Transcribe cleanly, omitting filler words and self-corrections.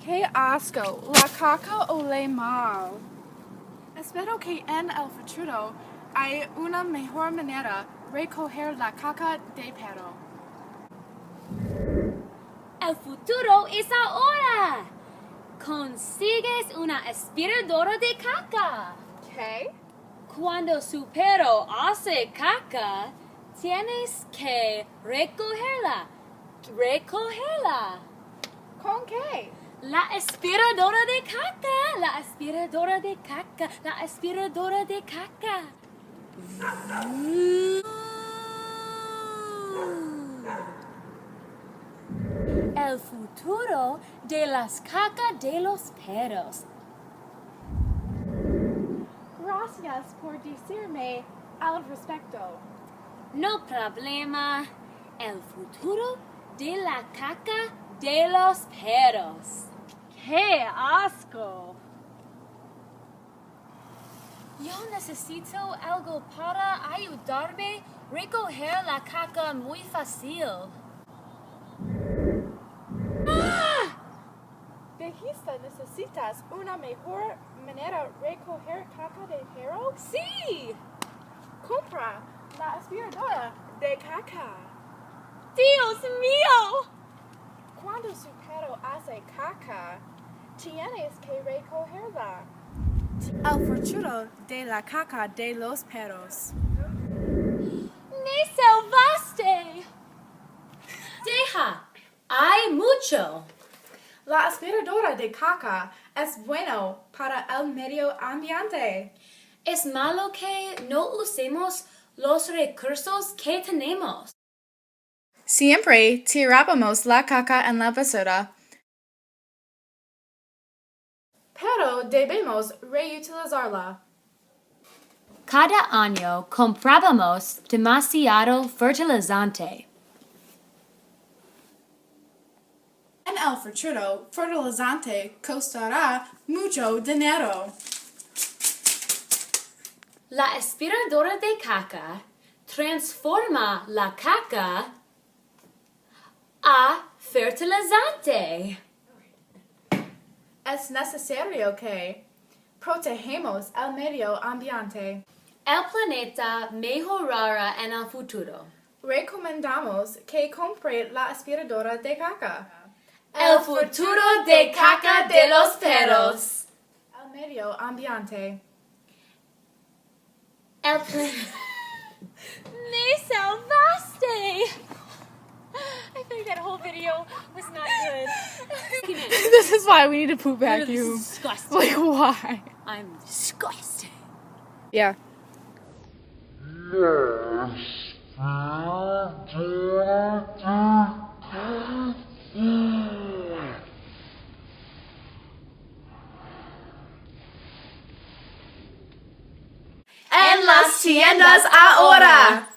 Qué asco, la caca ole mal. Espero que en el futuro hay una mejor manera de recoger la caca de perro. El futuro es ahora. Consigues una aspiradora de caca. ¿Qué? Cuando su perro hace caca, tienes que recogerla. Recogerla. ¿Con qué? La aspiradora de caca. La aspiradora de caca. La aspiradora de caca. El futuro de las cacas de los perros. Gracias por decirme al respecto. No problema. El futuro de la caca de los perros. ¡Qué asco! Yo necesito algo para ayudarme a recoger la caca muy fácil. ¿Dijiste necesitas una mejor manera de recoger caca de perro? Sí. Compra la aspiradora de caca. Dios mío. Cuando su perro hace caca, tienes que recogerla. El futuro de la caca de los perros. Me salvaste. Deja. Hay mucho. La aspiradora de caca es bueno para el medio ambiente. Es malo que no usemos los recursos que tenemos. Siempre tirábamos la caca en la basura. Pero debemos reutilizarla. Cada año comprábamos demasiado fertilizante. En el futuro, fertilizante costará mucho dinero. La aspiradora de caca transforma la caca a fertilizante. Es necesario que protegemos el medio ambiente. El planeta mejorará en el futuro. Recomendamos que compre la aspiradora de caca. El futuro de caca de los perros. El medio ambiente. El Me salvaste. I think that whole video was not good. This is why we need a poop You're vacuum. disgusting. Like, why? I'm disgusted. Yeah. En las tiendas ahora.